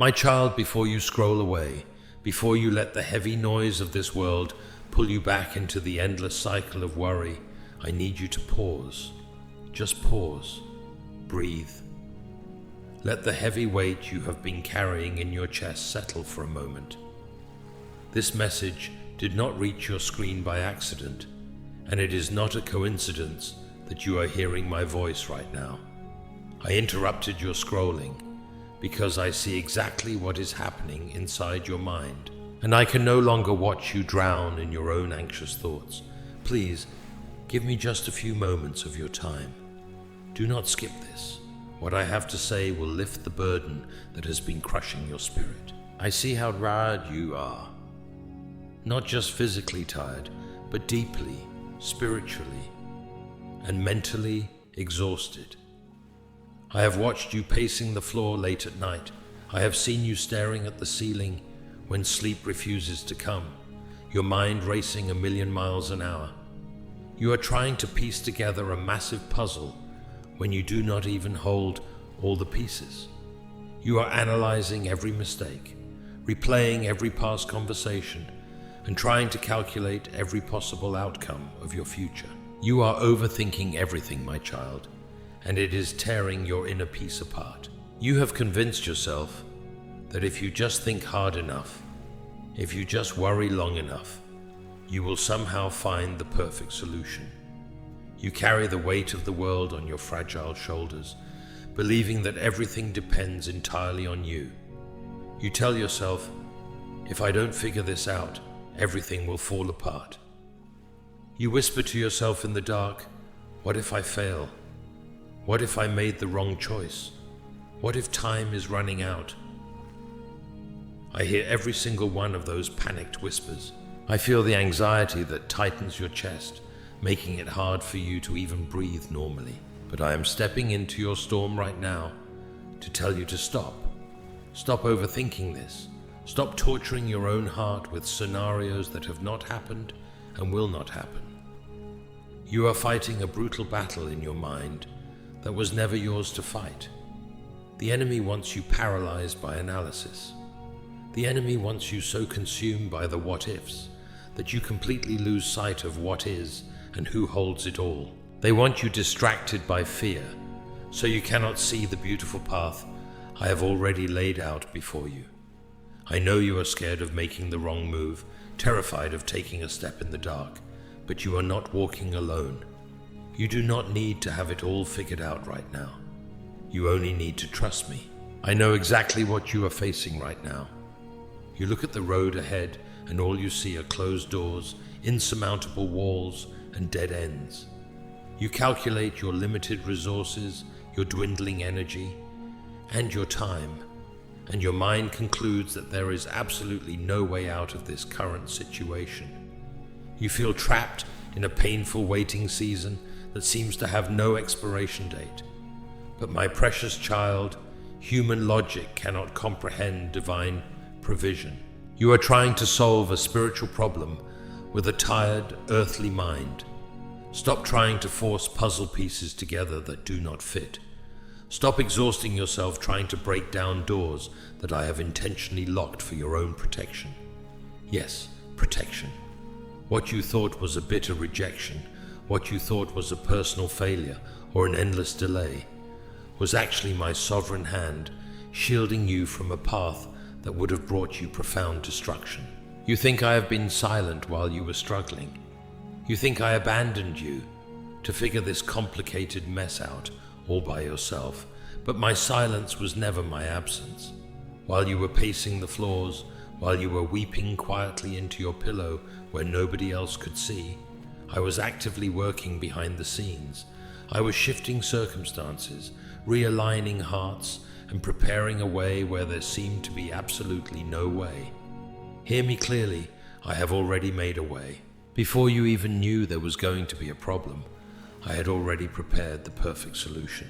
My child, before you scroll away, before you let the heavy noise of this world pull you back into the endless cycle of worry, I need you to pause. Just pause. Breathe. Let the heavy weight you have been carrying in your chest settle for a moment. This message did not reach your screen by accident, and it is not a coincidence that you are hearing my voice right now. I interrupted your scrolling because I see exactly what is happening inside your mind, and I can no longer watch you drown in your own anxious thoughts. Please, give me just a few moments of your time. Do not skip this. What I have to say will lift the burden that has been crushing your spirit. I see how tired you are. Not just physically tired, but deeply, spiritually, and mentally exhausted. I have watched you pacing the floor late at night. I have seen you staring at the ceiling when sleep refuses to come, your mind racing 1,000,000 miles an hour. You are trying to piece together a massive puzzle when you do not even hold all the pieces. You are analyzing every mistake, replaying every past conversation, and trying to calculate every possible outcome of your future. You are overthinking everything, my child, and it is tearing your inner peace apart. You have convinced yourself that if you just think hard enough, if you just worry long enough, you will somehow find the perfect solution. You carry the weight of the world on your fragile shoulders, believing that everything depends entirely on you. You tell yourself, if I don't figure this out, everything will fall apart. You whisper to yourself in the dark, what if I fail? What if I made the wrong choice? What if time is running out? I hear every single one of those panicked whispers. I feel the anxiety that tightens your chest, making it hard for you to even breathe normally. But I am stepping into your storm right now to tell you to stop. Stop overthinking this. Stop torturing your own heart with scenarios that have not happened and will not happen. You are fighting a brutal battle in your mind that was never yours to fight. The enemy wants you paralyzed by analysis. The enemy wants you so consumed by the what-ifs that you completely lose sight of what is and who holds it all. They want you distracted by fear, so you cannot see the beautiful path I have already laid out before you. I know you are scared of making the wrong move, terrified of taking a step in the dark, but you are not walking alone. You do not need to have it all figured out right now. You only need to trust me. I know exactly what you are facing right now. You look at the road ahead and all you see are closed doors, insurmountable walls, and dead ends. You calculate your limited resources, your dwindling energy, and your time, and your mind concludes that there is absolutely no way out of this current situation. You feel trapped in a painful waiting season that seems to have no expiration date. But my precious child, human logic cannot comprehend divine provision. You are trying to solve a spiritual problem with a tired, earthly mind. Stop trying to force puzzle pieces together that do not fit. Stop exhausting yourself trying to break down doors that I have intentionally locked for your own protection. Yes, protection. What you thought was a bitter rejection, what you thought was a personal failure or an endless delay, was actually my sovereign hand shielding you from a path that would have brought you profound destruction. You think I have been silent while you were struggling. You think I abandoned you to figure this complicated mess out all by yourself, but my silence was never my absence. While you were pacing the floors, while you were weeping quietly into your pillow where nobody else could see, I was actively working behind the scenes. I was shifting circumstances, realigning hearts, and preparing a way where there seemed to be absolutely no way. Hear me clearly, I have already made a way. Before you even knew there was going to be a problem, I had already prepared the perfect solution.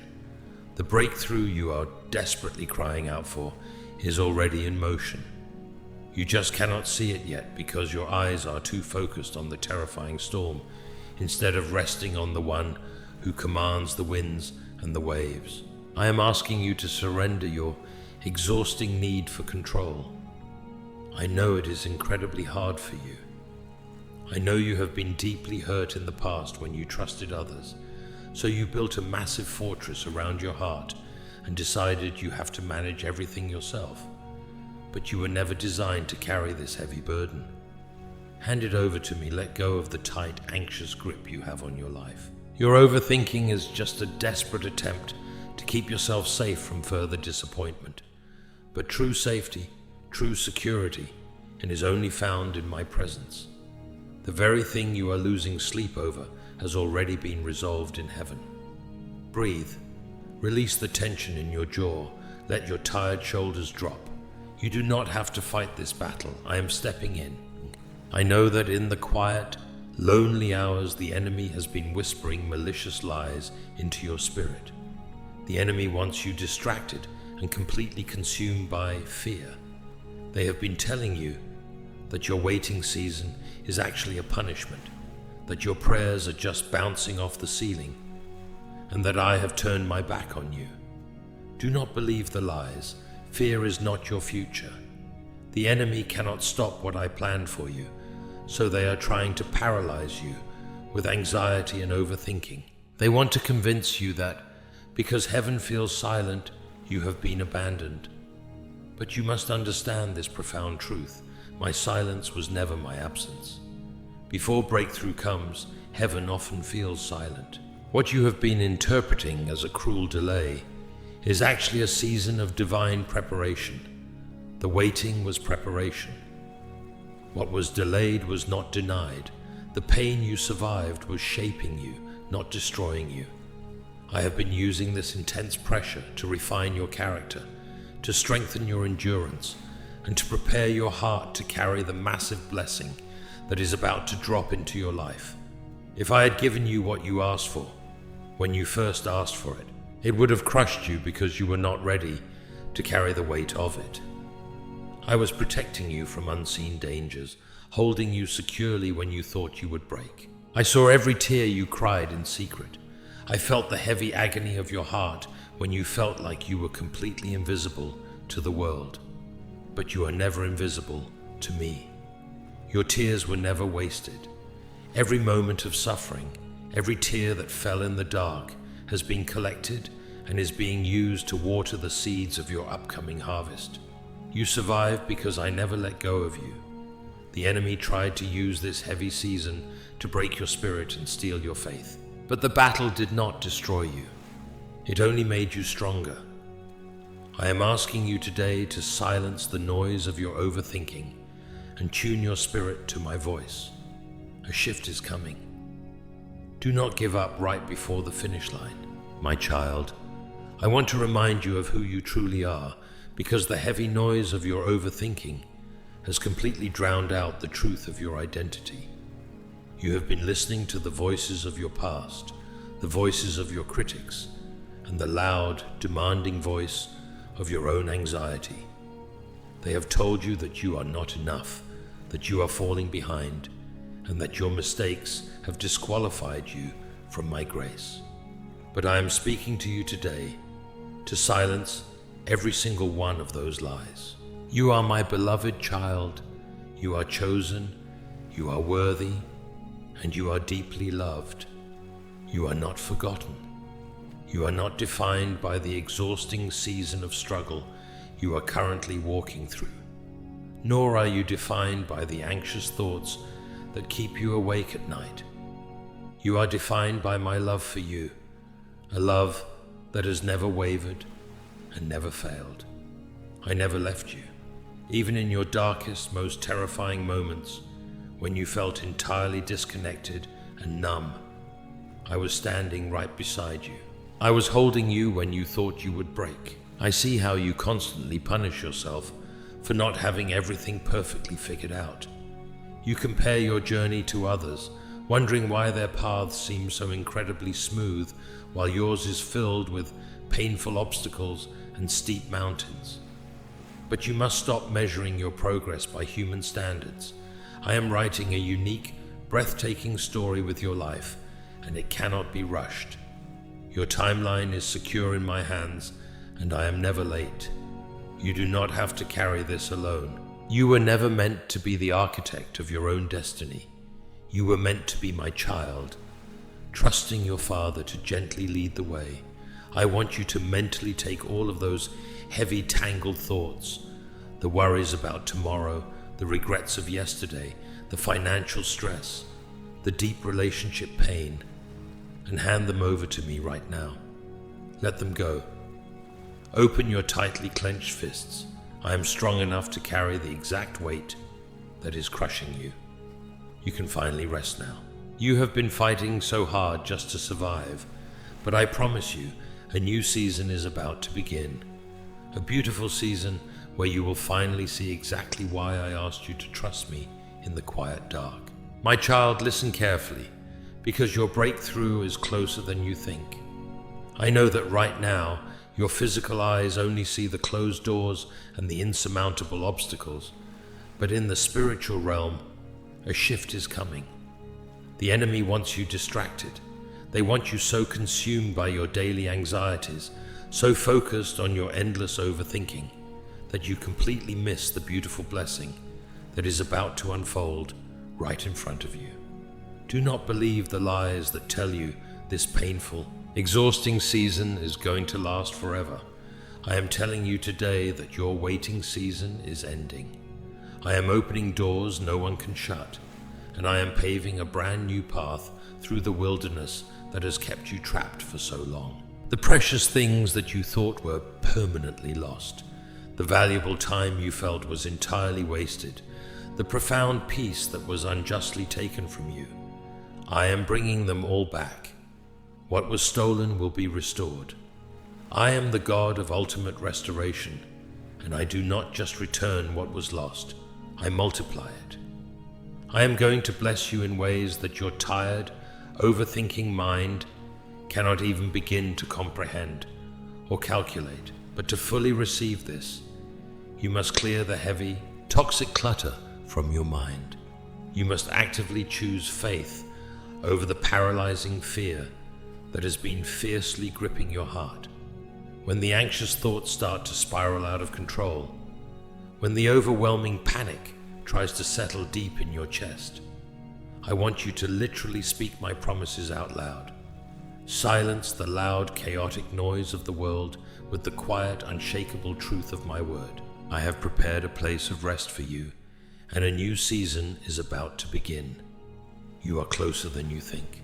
The breakthrough you are desperately crying out for is already in motion. You just cannot see it yet because your eyes are too focused on the terrifying storm instead of resting on the one who commands the winds and the waves. I am asking you to surrender your exhausting need for control. I know it is incredibly hard for you. I know you have been deeply hurt in the past when you trusted others, so you built a massive fortress around your heart and decided you have to manage everything yourself. But you were never designed to carry this heavy burden. Hand it over to me. Let go of the tight, anxious grip you have on your life. Your overthinking is just a desperate attempt to keep yourself safe from further disappointment. But true safety, true security, is only found in my presence. The very thing you are losing sleep over has already been resolved in heaven. Breathe. Release the tension in your jaw. Let your tired shoulders drop. You do not have to fight this battle. I am stepping in. I know that in the quiet, lonely hours, the enemy has been whispering malicious lies into your spirit. The enemy wants you distracted and completely consumed by fear. They have been telling you that your waiting season is actually a punishment, that your prayers are just bouncing off the ceiling, and that I have turned my back on you. Do not believe the lies. Fear is not your future. The enemy cannot stop what I planned for you, so they are trying to paralyze you with anxiety and overthinking. They want to convince you that because heaven feels silent, you have been abandoned. But you must understand this profound truth. My silence was never my absence. Before breakthrough comes, heaven often feels silent. What you have been interpreting as a cruel delay is actually a season of divine preparation. The waiting was preparation. What was delayed was not denied. The pain you survived was shaping you, not destroying you. I have been using this intense pressure to refine your character, to strengthen your endurance, and to prepare your heart to carry the massive blessing that is about to drop into your life. If I had given you what you asked for, when you first asked for it, it would have crushed you because you were not ready to carry the weight of it. I was protecting you from unseen dangers, holding you securely when you thought you would break. I saw every tear you cried in secret. I felt the heavy agony of your heart when you felt like you were completely invisible to the world. But you are never invisible to me. Your tears were never wasted. Every moment of suffering, every tear that fell in the dark has been collected and is being used to water the seeds of your upcoming harvest. You survived because I never let go of you. The enemy tried to use this heavy season to break your spirit and steal your faith. But the battle did not destroy you. It only made you stronger. I am asking you today to silence the noise of your overthinking and tune your spirit to my voice. A shift is coming. Do not give up right before the finish line. My child, I want to remind you of who you truly are, because the heavy noise of your overthinking has completely drowned out the truth of your identity. You have been listening to the voices of your past, the voices of your critics, and the loud, demanding voice of your own anxiety. They have told you that you are not enough, that you are falling behind, and that your mistakes have disqualified you from my grace. But I am speaking to you today to silence every single one of those lies. You are my beloved child. You are chosen. You are worthy. And you are deeply loved. You are not forgotten. You are not defined by the exhausting season of struggle you are currently walking through. Nor are you defined by the anxious thoughts that keep you awake at night. You are defined by my love for you, a love that has never wavered and never failed. I never left you, even in your darkest, most terrifying moments, when you felt entirely disconnected and numb. I was standing right beside you. I was holding you when you thought you would break. I see how you constantly punish yourself for not having everything perfectly figured out. You compare your journey to others, wondering why their paths seem so incredibly smooth while yours is filled with painful obstacles and steep mountains. But you must stop measuring your progress by human standards. I am writing a unique, breathtaking story with your life, and it cannot be rushed. Your timeline is secure in my hands, and I am never late. You do not have to carry this alone. You were never meant to be the architect of your own destiny. You were meant to be my child, trusting your father to gently lead the way. I want you to mentally take all of those heavy, tangled thoughts, the worries about tomorrow, the regrets of yesterday, the financial stress, the deep relationship pain, and hand them over to me right now. Let them go. Open your tightly clenched fists. I am strong enough to carry the exact weight that is crushing you. You can finally rest now. You have been fighting so hard just to survive, but I promise you, a new season is about to begin. A beautiful season where you will finally see exactly why I asked you to trust me in the quiet dark. My child, listen carefully, because your breakthrough is closer than you think. I know that right now, your physical eyes only see the closed doors and the insurmountable obstacles, but in the spiritual realm, a shift is coming. The enemy wants you distracted. They want you so consumed by your daily anxieties, so focused on your endless overthinking, that you completely miss the beautiful blessing that is about to unfold right in front of you. Do not believe the lies that tell you this painful, exhausting season is going to last forever. I am telling you today that your waiting season is ending. I am opening doors no one can shut, and I am paving a brand new path through the wilderness that has kept you trapped for so long. The precious things that you thought were permanently lost, the valuable time you felt was entirely wasted, the profound peace that was unjustly taken from you, I am bringing them all back. What was stolen will be restored. I am the God of ultimate restoration, and I do not just return what was lost, I multiply it. I am going to bless you in ways that your tired, overthinking mind cannot even begin to comprehend or calculate. But to fully receive this, you must clear the heavy, toxic clutter from your mind. You must actively choose faith over the paralyzing fear that has been fiercely gripping your heart. When the anxious thoughts start to spiral out of control, when the overwhelming panic tries to settle deep in your chest, I want you to literally speak my promises out loud. Silence the loud, chaotic noise of the world with the quiet, unshakable truth of my word. I have prepared a place of rest for you, and a new season is about to begin. You are closer than you think.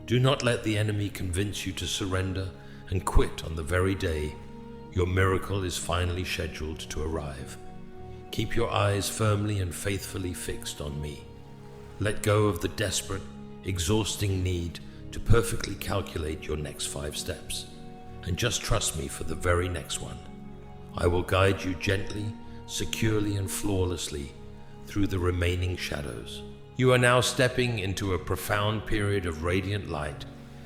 Do not let the enemy convince you to surrender and quit on the very day your miracle is finally scheduled to arrive. Keep your eyes firmly and faithfully fixed on me. Let go of the desperate, exhausting need to perfectly calculate your next 5 steps, and just trust me for the very next one. I will guide you gently, securely, and flawlessly through the remaining shadows. You are now stepping into a profound period of radiant light,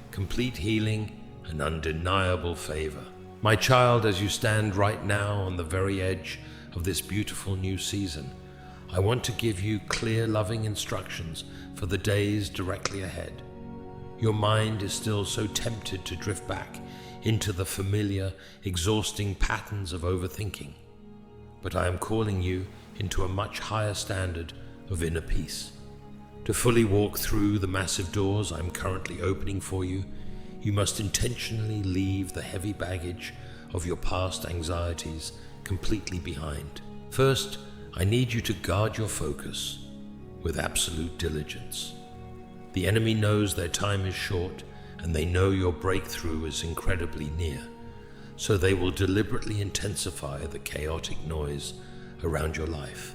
complete healing, and undeniable favor. My child, as you stand right now on the very edge of this beautiful new season, I want to give you clear, loving instructions for the days directly ahead. Your mind is still so tempted to drift back into the familiar, exhausting patterns of overthinking, but I am calling you into a much higher standard of inner peace. To fully walk through the massive doors I'm currently opening for you, you must intentionally leave the heavy baggage of your past anxieties completely behind. First, I need you to guard your focus with absolute diligence. The enemy knows their time is short, and they know your breakthrough is incredibly near, so they will deliberately intensify the chaotic noise around your life.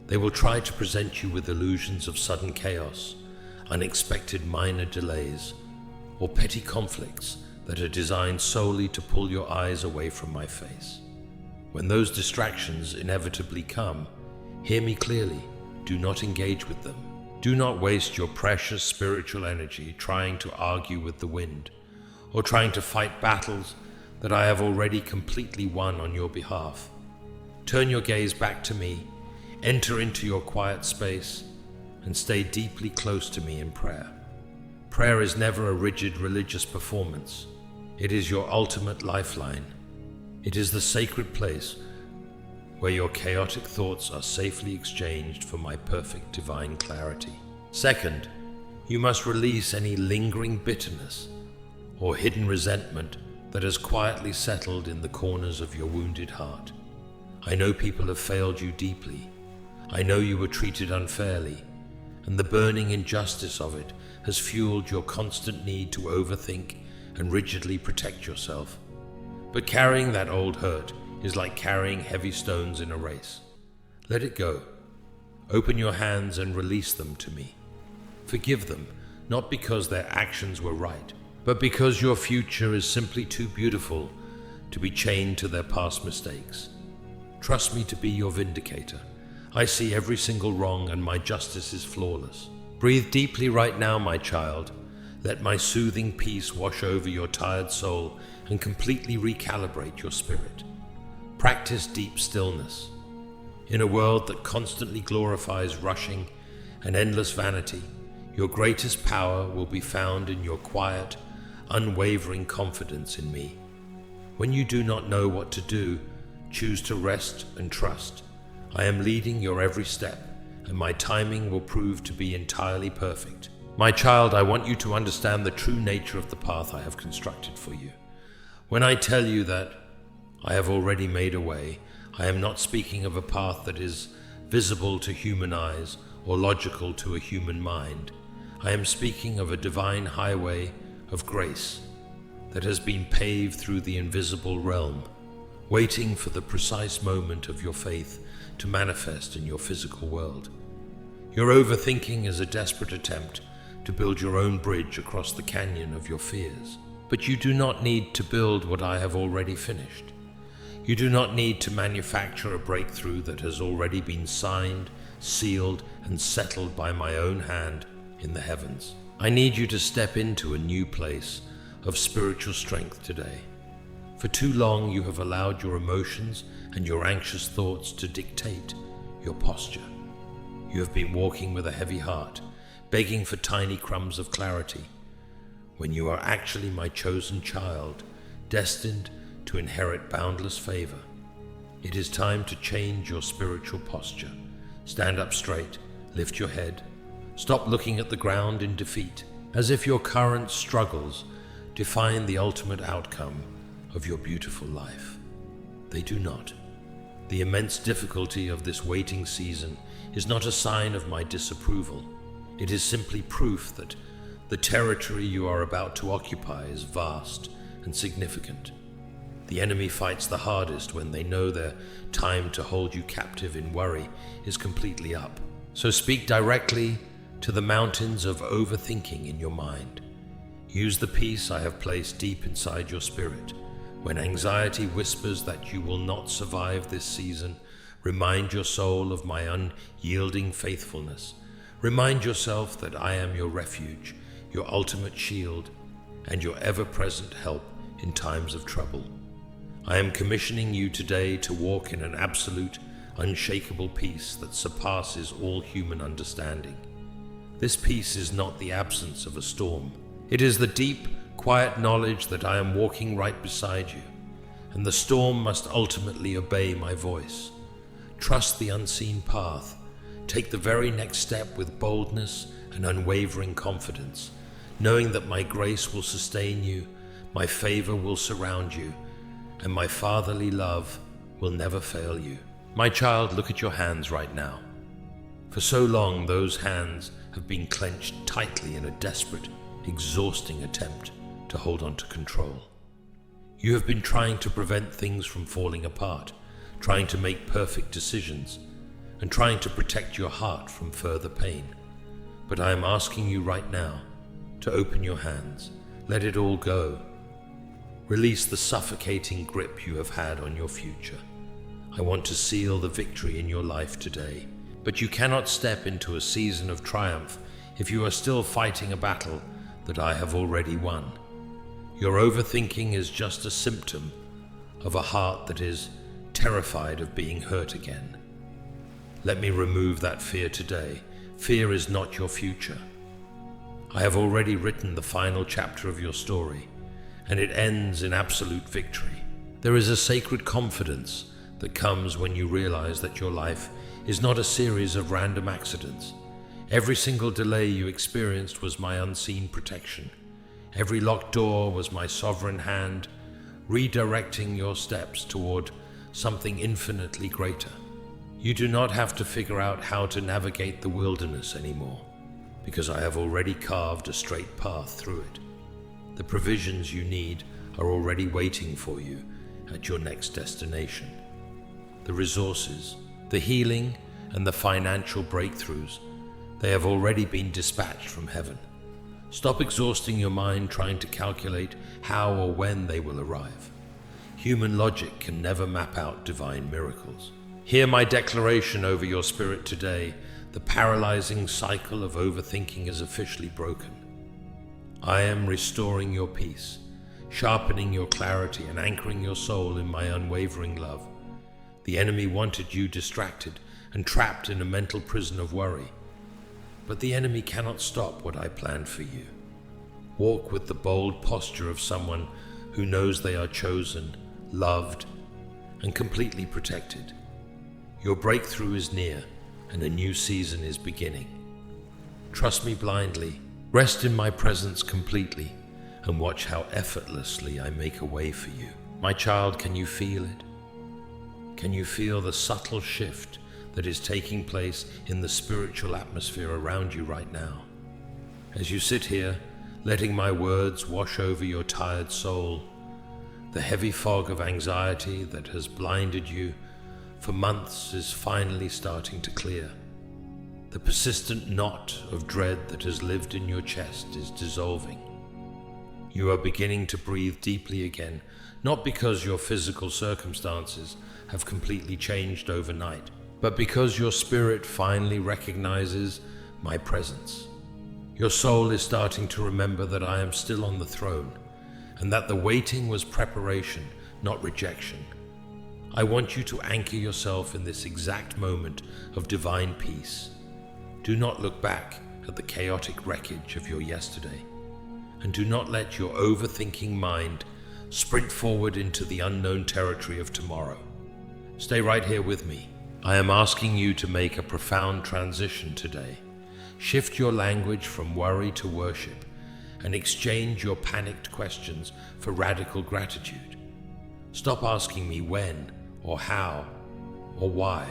They will try to present you with illusions of sudden chaos, unexpected minor delays, or petty conflicts that are designed solely to pull your eyes away from my face. When those distractions inevitably come, hear me clearly. Do not engage with them. Do not waste your precious spiritual energy trying to argue with the wind, or trying to fight battles that I have already completely won on your behalf. Turn your gaze back to me, enter into your quiet space, and stay deeply close to me in prayer. Prayer is never a rigid religious performance. It is your ultimate lifeline. It is the sacred place where your chaotic thoughts are safely exchanged for my perfect divine clarity. Second, you must release any lingering bitterness or hidden resentment that has quietly settled in the corners of your wounded heart. I know people have failed you deeply. I know you were treated unfairly, and the burning injustice of it has fueled your constant need to overthink and rigidly protect yourself. But carrying that old hurt is like carrying heavy stones in a race. Let it go. Open your hands and release them to me. Forgive them, not because their actions were right, but because your future is simply too beautiful to be chained to their past mistakes. Trust me to be your vindicator. I see every single wrong, and my justice is flawless. Breathe deeply right now, my child. Let my soothing peace wash over your tired soul and completely recalibrate your spirit. Practice deep stillness. In a world that constantly glorifies rushing and endless vanity, your greatest power will be found in your quiet, unwavering confidence in me. When you do not know what to do, choose to rest and trust. I am leading your every step, and my timing will prove to be entirely perfect. My child, I want you to understand the true nature of the path I have constructed for you. When I tell you that I have already made a way, I am not speaking of a path that is visible to human eyes or logical to a human mind. I am speaking of a divine highway of grace that has been paved through the invisible realm, waiting for the precise moment of your faith to manifest in your physical world. Your overthinking is a desperate attempt to build your own bridge across the canyon of your fears. But you do not need to build what I have already finished. You do not need to manufacture a breakthrough that has already been signed, sealed, and settled by my own hand in the heavens. I need you to step into a new place of spiritual strength today. For too long you have allowed your emotions and your anxious thoughts to dictate your posture. You have been walking with a heavy heart, begging for tiny crumbs of clarity, when you are actually my chosen child, destined to inherit boundless favor. It is time to change your spiritual posture. Stand up straight, lift your head, stop looking at the ground in defeat, as if your current struggles define the ultimate outcome of your beautiful life. They do not. The immense difficulty of this waiting season is not a sign of my disapproval. It is simply proof that the territory you are about to occupy is vast and significant. The enemy fights the hardest when they know their time to hold you captive in worry is completely up. So speak directly to the mountains of overthinking in your mind. Use the peace I have placed deep inside your spirit. When anxiety whispers that you will not survive this season, remind your soul of my unyielding faithfulness. Remind yourself that I am your refuge, your ultimate shield, and your ever-present help in times of trouble. I am commissioning you today to walk in an absolute, unshakable peace that surpasses all human understanding. This peace is not the absence of a storm. It is the deep, quiet knowledge that I am walking right beside you, and the storm must ultimately obey my voice. Trust the unseen path. Take the very next step with boldness and unwavering confidence, knowing that my grace will sustain you, my favor will surround you, and my fatherly love will never fail you. My child, look at your hands right now. For so long, those hands have been clenched tightly in a desperate, exhausting attempt to hold on to control. You have been trying to prevent things from falling apart, trying to make perfect decisions, and trying to protect your heart from further pain. But I am asking you right now to open your hands. Let it all go. Release the suffocating grip you have had on your future. I want to seal the victory in your life today. But you cannot step into a season of triumph if you are still fighting a battle that I have already won. Your overthinking is just a symptom of a heart that is terrified of being hurt again. Let me remove that fear today. Fear is not your future. I have already written the final chapter of your story, and it ends in absolute victory. There is a sacred confidence that comes when you realize that your life is not a series of random accidents. Every single delay you experienced was my unseen protection. Every locked door was my sovereign hand, redirecting your steps toward something infinitely greater. You do not have to figure out how to navigate the wilderness anymore, because I have already carved a straight path through it. The provisions you need are already waiting for you at your next destination. The resources, the healing, and the financial breakthroughs, they have already been dispatched from heaven. Stop exhausting your mind trying to calculate how or when they will arrive. Human logic can never map out divine miracles. Hear my declaration over your spirit today. The paralyzing cycle of overthinking is officially broken. I am restoring your peace, sharpening your clarity, and anchoring your soul in my unwavering love. The enemy wanted you distracted and trapped in a mental prison of worry. But the enemy cannot stop what I planned for you. Walk with the bold posture of someone who knows they are chosen, loved, and completely protected. Your breakthrough is near, and a new season is beginning. Trust me blindly, rest in my presence completely, and watch how effortlessly I make a way for you. My child, can you feel it? Can you feel the subtle shift that is taking place in the spiritual atmosphere around you right now? As you sit here, letting my words wash over your tired soul, the heavy fog of anxiety that has blinded you for months is finally starting to clear. The persistent knot of dread that has lived in your chest is dissolving. You are beginning to breathe deeply again, not because your physical circumstances have completely changed overnight, but because your spirit finally recognizes my presence. Your soul is starting to remember that I am still on the throne, and that the waiting was preparation, not rejection. I want you to anchor yourself in this exact moment of divine peace. Do not look back at the chaotic wreckage of your yesterday, and do not let your overthinking mind sprint forward into the unknown territory of tomorrow. Stay right here with me. I am asking you to make a profound transition today. Shift your language from worry to worship, and exchange your panicked questions for radical gratitude. Stop asking me when, or how, or why.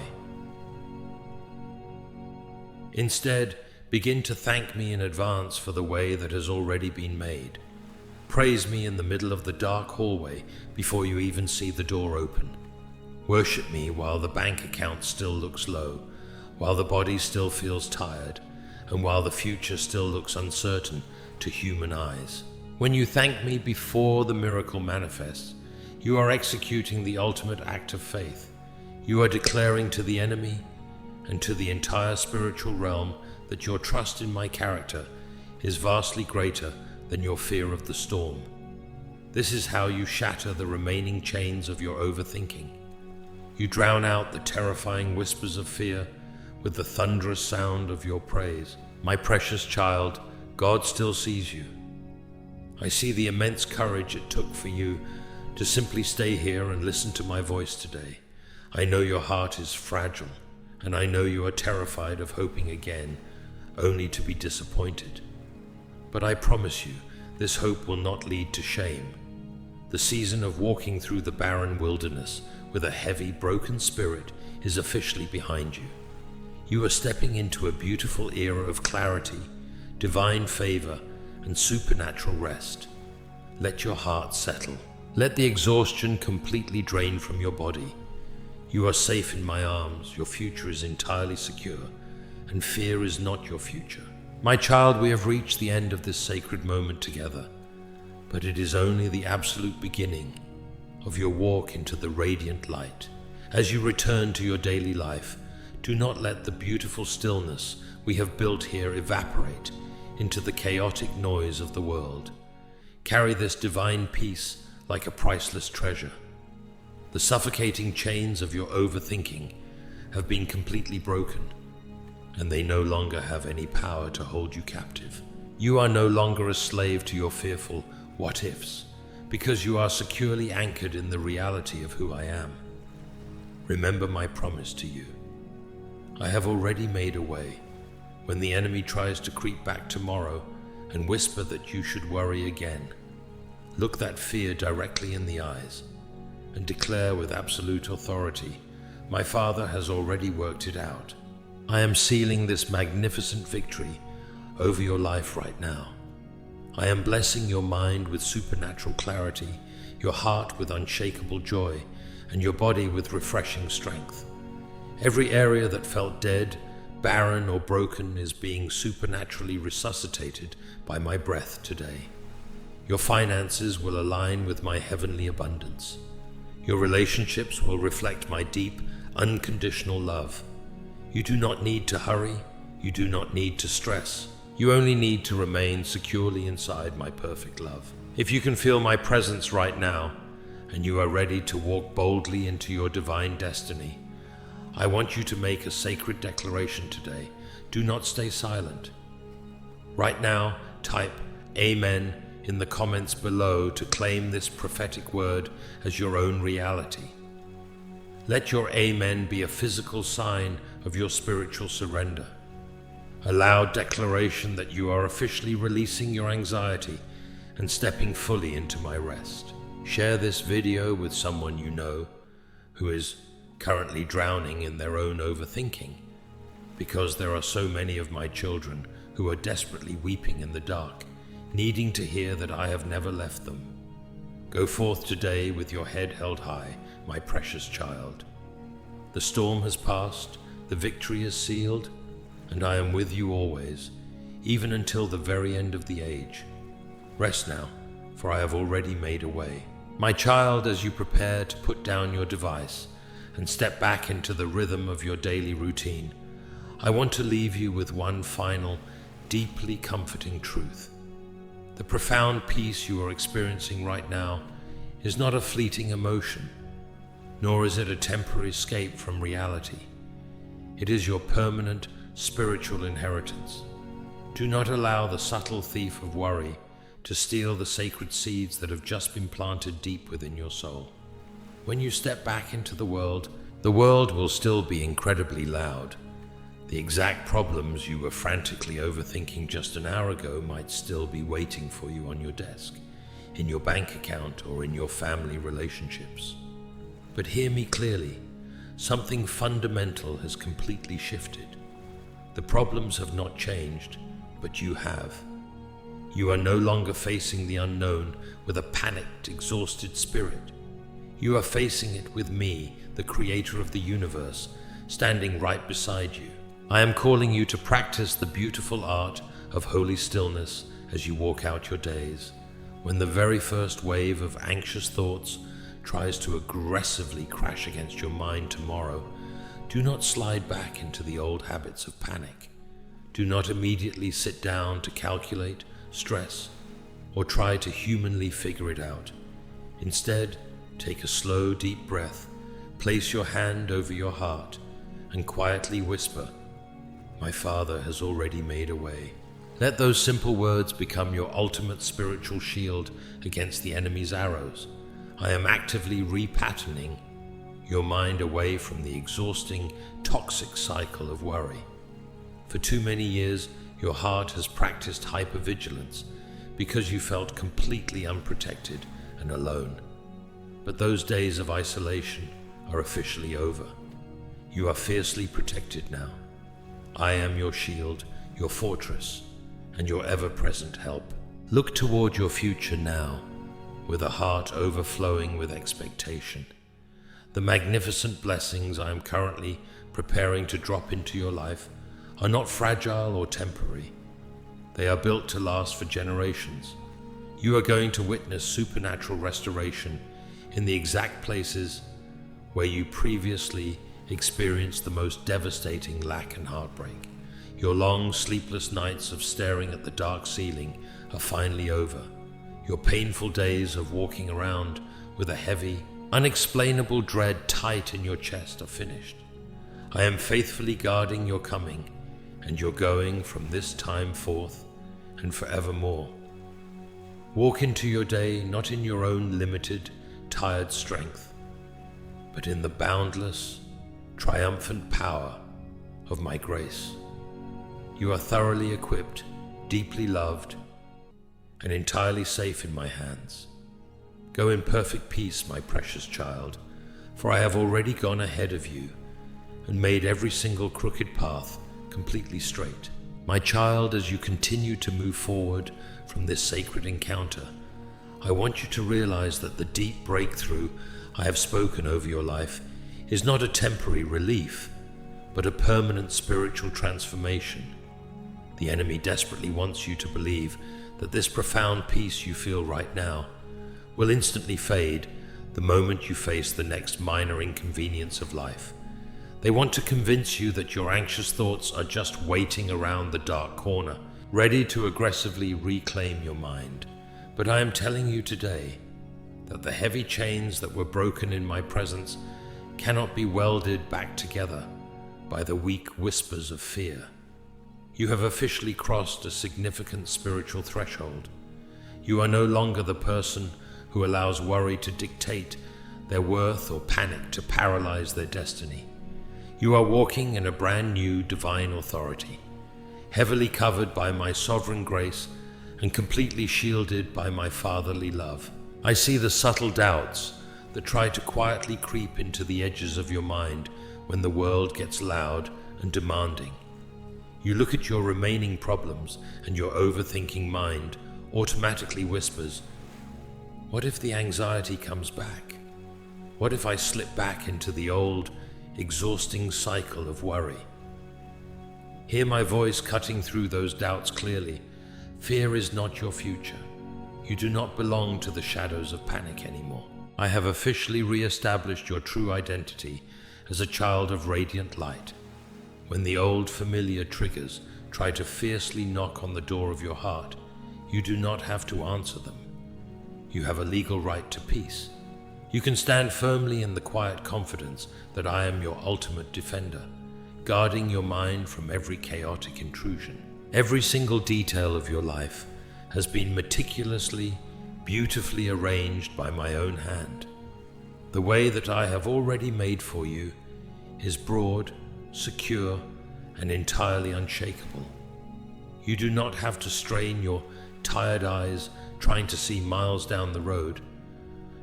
Instead, begin to thank me in advance for the way that has already been made. Praise me in the middle of the dark hallway before you even see the door open. Worship me while the bank account still looks low, while the body still feels tired, and while the future still looks uncertain to human eyes. When you thank me before the miracle manifests, you are executing the ultimate act of faith. You are declaring to the enemy and to the entire spiritual realm that your trust in my character is vastly greater than your fear of the storm. This is how you shatter the remaining chains of your overthinking. You drown out the terrifying whispers of fear with the thunderous sound of your praise. My precious child, God still sees you. I see the immense courage it took for you to simply stay here and listen to my voice today. I know your heart is fragile, and I know you are terrified of hoping again, only to be disappointed. But I promise you, this hope will not lead to shame. The season of walking through the barren wilderness with a heavy, broken spirit is officially behind you. You are stepping into a beautiful era of clarity, divine favor, and supernatural rest. Let your heart settle. Let the exhaustion completely drain from your body. You are safe in my arms. Your future is entirely secure, and fear is not your future. My child, we have reached the end of this sacred moment together, but it is only the absolute beginning of your walk into the radiant light. As you return to your daily life, do not let the beautiful stillness we have built here evaporate into the chaotic noise of the world. Carry this divine peace like a priceless treasure. The suffocating chains of your overthinking have been completely broken, and they no longer have any power to hold you captive. You are no longer a slave to your fearful what-ifs, because you are securely anchored in the reality of who I am. Remember my promise to you. I have already made a way. When the enemy tries to creep back tomorrow and whisper that you should worry again, look that fear directly in the eyes and declare with absolute authority, my Father has already worked it out. I am sealing this magnificent victory over your life right now. I am blessing your mind with supernatural clarity, your heart with unshakable joy, and your body with refreshing strength. Every area that felt dead, barren, or broken is being supernaturally resuscitated by my breath today. Your finances will align with my heavenly abundance. Your relationships will reflect my deep, unconditional love. You do not need to hurry. You do not need to stress. You only need to remain securely inside my perfect love. If you can feel my presence right now, and you are ready to walk boldly into your divine destiny, I want you to make a sacred declaration today. Do not stay silent. Right now, type Amen in the comments below to claim this prophetic word as your own reality. Let your Amen be a physical sign of your spiritual surrender. A loud declaration that you are officially releasing your anxiety and stepping fully into my rest. Share this video with someone you know who is currently drowning in their own overthinking, because there are so many of my children who are desperately weeping in the dark, needing to hear that I have never left them. Go forth today with your head held high, my precious child. The storm has passed, the victory is sealed, and I am with you always, even until the very end of the age. Rest now, for I have already made a way. My child, as you prepare to put down your device and step back into the rhythm of your daily routine, I want to leave you with one final, deeply comforting truth. The profound peace you are experiencing right now is not a fleeting emotion, nor is it a temporary escape from reality. It is your permanent spiritual inheritance. Do not allow the subtle thief of worry to steal the sacred seeds that have just been planted deep within your soul. When you step back into the world will still be incredibly loud. The exact problems you were frantically overthinking just an hour ago might still be waiting for you on your desk, in your bank account, or in your family relationships. But hear me clearly, something fundamental has completely shifted. The problems have not changed, but you have. You are no longer facing the unknown with a panicked, exhausted spirit. You are facing it with me, the creator of the universe, standing right beside you. I am calling you to practice the beautiful art of holy stillness as you walk out your days. When the very first wave of anxious thoughts tries to aggressively crash against your mind tomorrow, do not slide back into the old habits of panic. Do not immediately sit down to calculate, stress, or try to humanly figure it out. Instead, take a slow, deep breath, place your hand over your heart, and quietly whisper, "My Father has already made a way." Let those simple words become your ultimate spiritual shield against the enemy's arrows. I am actively repatterning your mind away from the exhausting, toxic cycle of worry. For too many years, your heart has practiced hypervigilance because you felt completely unprotected and alone. But those days of isolation are officially over. You are fiercely protected now. I am your shield, your fortress, and your ever-present help. Look toward your future now, with a heart overflowing with expectation. The magnificent blessings I am currently preparing to drop into your life are not fragile or temporary. They are built to last for generations. You are going to witness supernatural restoration in the exact places where you previously experienced the most devastating lack and heartbreak. Your long, sleepless nights of staring at the dark ceiling are finally over. Your painful days of walking around with a heavy, unexplainable dread tight in your chest are finished. I am faithfully guarding your coming and your going from this time forth and forevermore. Walk into your day not in your own limited, tired strength, but in the boundless, triumphant power of my grace. You are thoroughly equipped, deeply loved, and entirely safe in my hands. Go in perfect peace, my precious child, for I have already gone ahead of you and made every single crooked path completely straight. My child, as you continue to move forward from this sacred encounter, I want you to realize that the deep breakthrough I have spoken over your life is not a temporary relief, but a permanent spiritual transformation. The enemy desperately wants you to believe that this profound peace you feel right now will instantly fade the moment you face the next minor inconvenience of life. They want to convince you that your anxious thoughts are just waiting around the dark corner, ready to aggressively reclaim your mind. But I am telling you today that the heavy chains that were broken in my presence cannot be welded back together by the weak whispers of fear. You have officially crossed a significant spiritual threshold. You are no longer the person who allows worry to dictate their worth or panic to paralyze their destiny. You are walking in a brand new divine authority, heavily covered by my sovereign grace and completely shielded by my fatherly love. I see the subtle doubts that try to quietly creep into the edges of your mind when the world gets loud and demanding. You look at your remaining problems and your overthinking mind automatically whispers, "What if the anxiety comes back? What if I slip back into the old, exhausting cycle of worry?" Hear my voice cutting through those doubts clearly. Fear is not your future. You do not belong to the shadows of panic anymore. I have officially re-established your true identity as a child of radiant light. When the old familiar triggers try to fiercely knock on the door of your heart, you do not have to answer them. You have a legal right to peace. You can stand firmly in the quiet confidence that I am your ultimate defender, guarding your mind from every chaotic intrusion. Every single detail of your life has been meticulously, beautifully arranged by my own hand. The way that I have already made for you is broad, secure, and entirely unshakable. You do not have to strain your tired eyes trying to see miles down the road,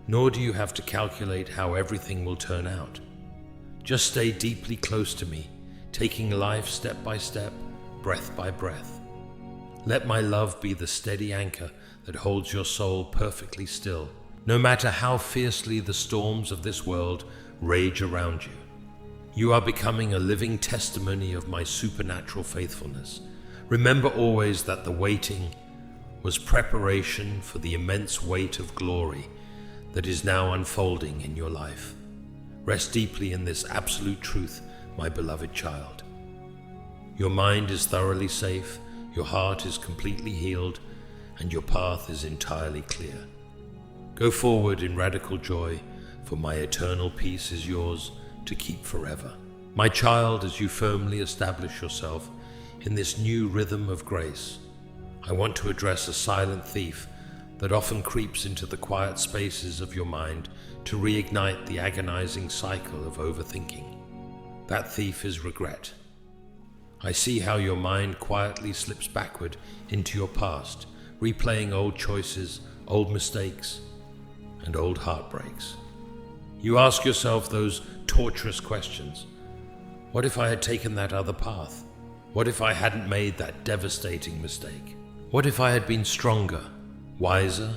nor do you have to calculate how everything will turn out. Just stay deeply close to me, taking life step by step, breath by breath. Let my love be the steady anchor that holds your soul perfectly still, no matter how fiercely the storms of this world rage around you. You are becoming a living testimony of my supernatural faithfulness. Remember always that the waiting was preparation for the immense weight of glory that is now unfolding in your life. Rest deeply in this absolute truth, my beloved child. Your mind is thoroughly safe, your heart is completely healed, and your path is entirely clear. Go forward in radical joy, for my eternal peace is yours to keep forever. My child, as you firmly establish yourself in this new rhythm of grace, I want to address a silent thief that often creeps into the quiet spaces of your mind to reignite the agonizing cycle of overthinking. That thief is regret. I see how your mind quietly slips backward into your past, replaying old choices, old mistakes, and old heartbreaks. You ask yourself those torturous questions. What if I had taken that other path? What if I hadn't made that devastating mistake? What if I had been stronger, wiser,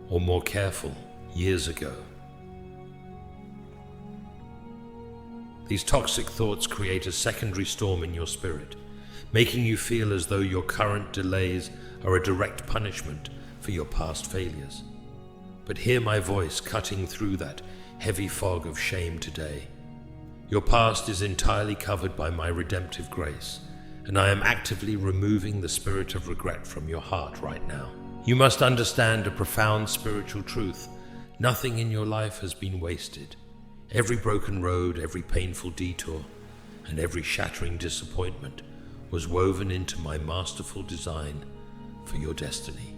or more careful years ago? These toxic thoughts create a secondary storm in your spirit, making you feel as though your current delays are a direct punishment for your past failures. But hear my voice cutting through that heavy fog of shame today. Your past is entirely covered by my redemptive grace, and I am actively removing the spirit of regret from your heart right now. You must understand a profound spiritual truth. Nothing in your life has been wasted. Every broken road, every painful detour, and every shattering disappointment was woven into my masterful design for your destiny.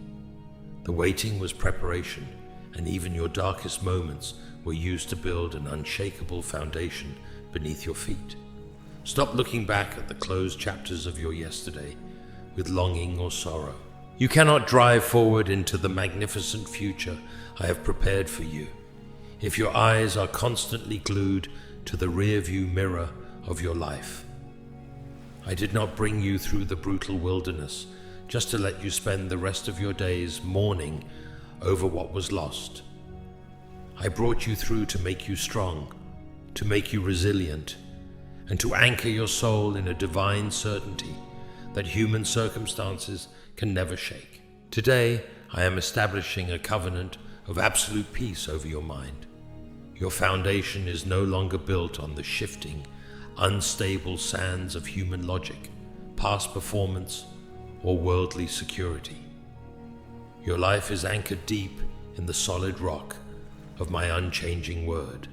The waiting was preparation, and even your darkest moments were used to build an unshakable foundation beneath your feet. Stop looking back at the closed chapters of your yesterday with longing or sorrow. You cannot drive forward into the magnificent future I have prepared for you if your eyes are constantly glued to the rear-view mirror of your life. I did not bring you through the brutal wilderness just to let you spend the rest of your days mourning over what was lost. I brought you through to make you strong, to make you resilient, and to anchor your soul in a divine certainty that human circumstances can never shake. Today, I am establishing a covenant of absolute peace over your mind. Your foundation is no longer built on the shifting, unstable sands of human logic, past performance, or worldly security. Your life is anchored deep in the solid rock of my unchanging word.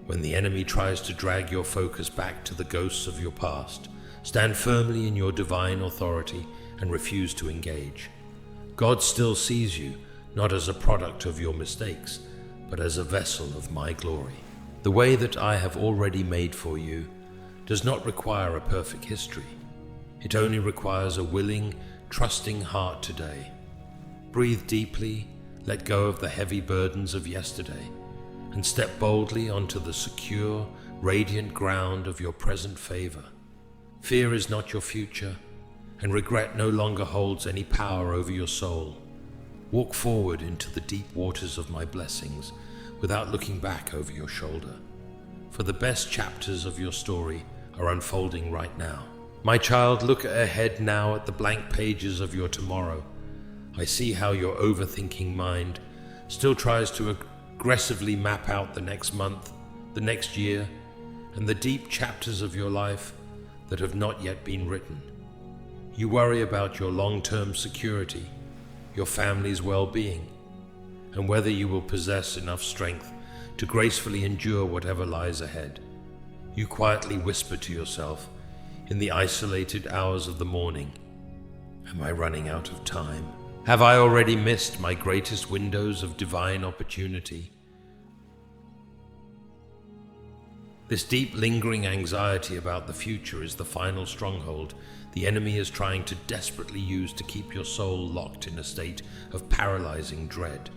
When the enemy tries to drag your focus back to the ghosts of your past, stand firmly in your divine authority and refuse to engage. God still sees you not as a product of your mistakes, but as a vessel of my glory. The way that I have already made for you does not require a perfect history. It only requires a willing, trusting heart today. Breathe deeply, let go of the heavy burdens of yesterday, and step boldly onto the secure, radiant ground of your present favor. Fear is not your future, and regret no longer holds any power over your soul. Walk forward into the deep waters of my blessings without looking back over your shoulder, for the best chapters of your story are unfolding right now. My child, look ahead now at the blank pages of your tomorrow. I see how your overthinking mind still tries to aggressively map out the next month, the next year, and the deep chapters of your life that have not yet been written. You worry about your long-term security, your family's well-being, and whether you will possess enough strength to gracefully endure whatever lies ahead. You quietly whisper to yourself in the isolated hours of the morning, "Am I running out of time? Have I already missed my greatest windows of divine opportunity?" This deep, lingering anxiety about the future is the final stronghold the enemy is trying to desperately use to keep your soul locked in a state of paralyzing dread.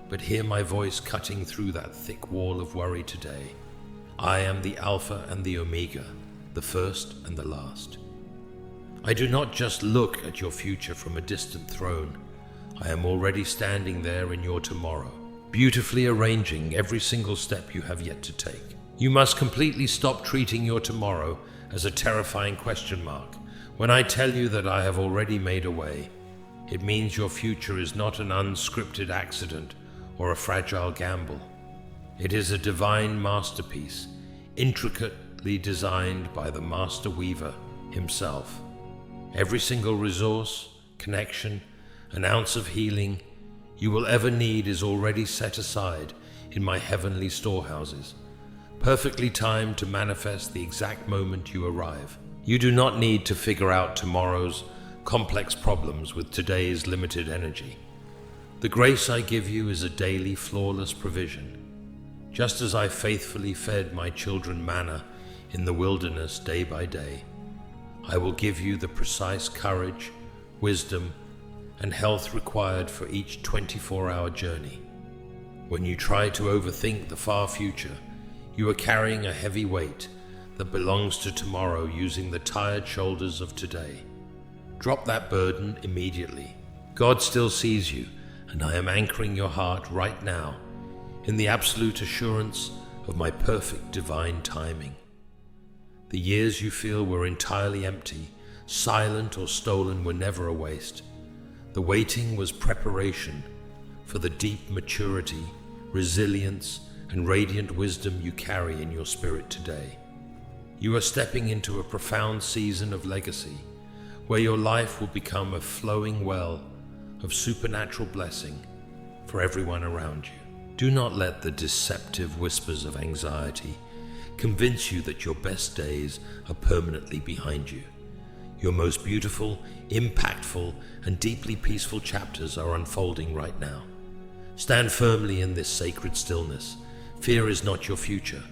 But hear my voice cutting through that thick wall of worry today. I am the Alpha and the Omega, the first and the last. I do not just look at your future from a distant throne. I am already standing there in your tomorrow, beautifully arranging every single step you have yet to take. You must completely stop treating your tomorrow as a terrifying question mark. When I tell you that I have already made a way, it means your future is not an unscripted accident or a fragile gamble. It is a divine masterpiece, intricately designed by the Master Weaver himself. Every single resource, connection, an ounce of healing you will ever need is already set aside in my heavenly storehouses, perfectly timed to manifest the exact moment you arrive. You do not need to figure out tomorrow's complex problems with today's limited energy. The grace I give you is a daily, flawless provision. Just as I faithfully fed my children manna in the wilderness day by day, I will give you the precise courage, wisdom, and health required for each 24-hour journey. When you try to overthink the far future, you are carrying a heavy weight that belongs to tomorrow using the tired shoulders of today. Drop that burden immediately. God still sees you, and I am anchoring your heart right now in the absolute assurance of my perfect divine timing. The years you feel were entirely empty, silent, or stolen were never a waste. The waiting was preparation for the deep maturity, resilience, and radiant wisdom you carry in your spirit today. You are stepping into a profound season of legacy, where your life will become a flowing well of supernatural blessing for everyone around you. Do not let the deceptive whispers of anxiety convince you that your best days are permanently behind you. Your most beautiful, impactful, and deeply peaceful chapters are unfolding right now. Stand firmly in this sacred stillness, Fear is not your future,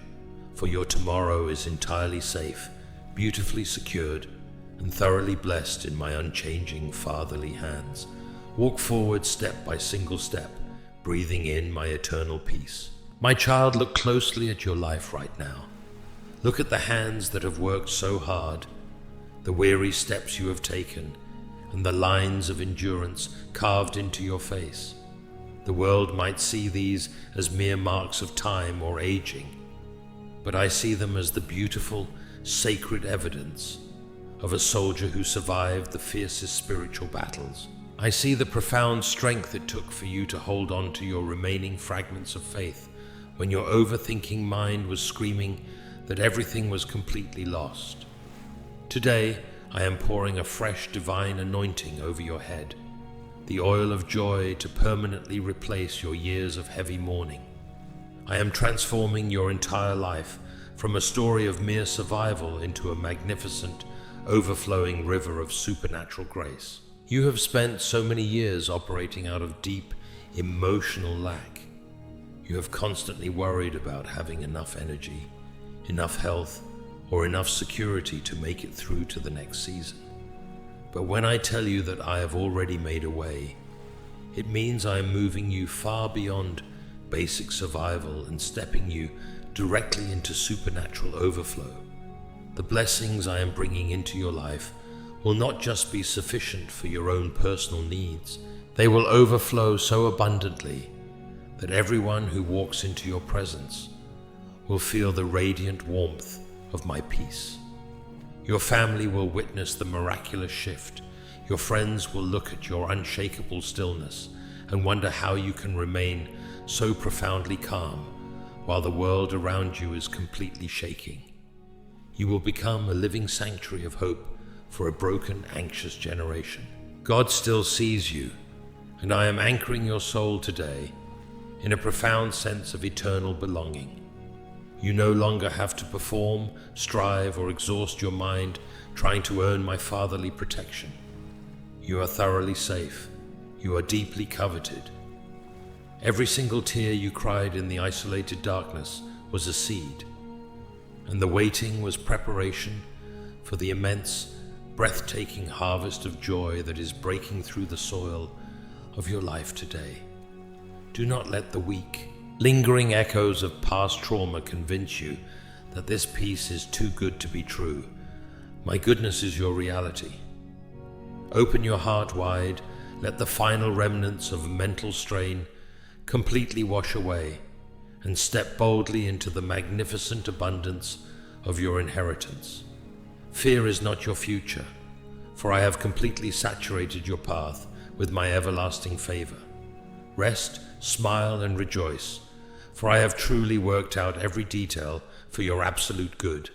for your tomorrow is entirely safe, beautifully secured, and thoroughly blessed in my unchanging fatherly hands. Walk forward step by single step, breathing in my eternal peace. My child, look closely at your life right now. Look at the hands that have worked so hard, the weary steps you have taken, and the lines of endurance carved into your face. The world might see these as mere marks of time or aging, but I see them as the beautiful, sacred evidence of a soldier who survived the fiercest spiritual battles. I see the profound strength it took for you to hold on to your remaining fragments of faith when your overthinking mind was screaming that everything was completely lost. Today, I am pouring a fresh divine anointing over your head, the oil of joy to permanently replace your years of heavy mourning. I am transforming your entire life from a story of mere survival into a magnificent, overflowing river of supernatural grace. You have spent so many years operating out of deep, emotional lack. You have constantly worried about having enough energy, enough health, or enough security to make it through to the next season. But when I tell you that I have already made a way, it means I am moving you far beyond basic survival and stepping you directly into supernatural overflow. The blessings I am bringing into your life will not just be sufficient for your own personal needs. They will overflow so abundantly that everyone who walks into your presence will feel the radiant warmth of my peace. Your family will witness the miraculous shift. Your friends will look at your unshakable stillness and wonder how you can remain so profoundly calm while the world around you is completely shaking. You will become a living sanctuary of hope for a broken, anxious generation. God still sees you, and I am anchoring your soul today in a profound sense of eternal belonging. You no longer have to perform, strive, or exhaust your mind trying to earn my fatherly protection. You are thoroughly safe. You are deeply coveted. Every single tear you cried in the isolated darkness was a seed, and the waiting was preparation for the immense, breathtaking harvest of joy that is breaking through the soil of your life today. Do not let the weak, lingering echoes of past trauma convince you that this peace is too good to be true. My goodness is your reality. Open your heart wide, let the final remnants of mental strain completely wash away, and step boldly into the magnificent abundance of your inheritance. Fear is not your future, for I have completely saturated your path with my everlasting favor. Rest, smile, and rejoice, for I have truly worked out every detail for your absolute good.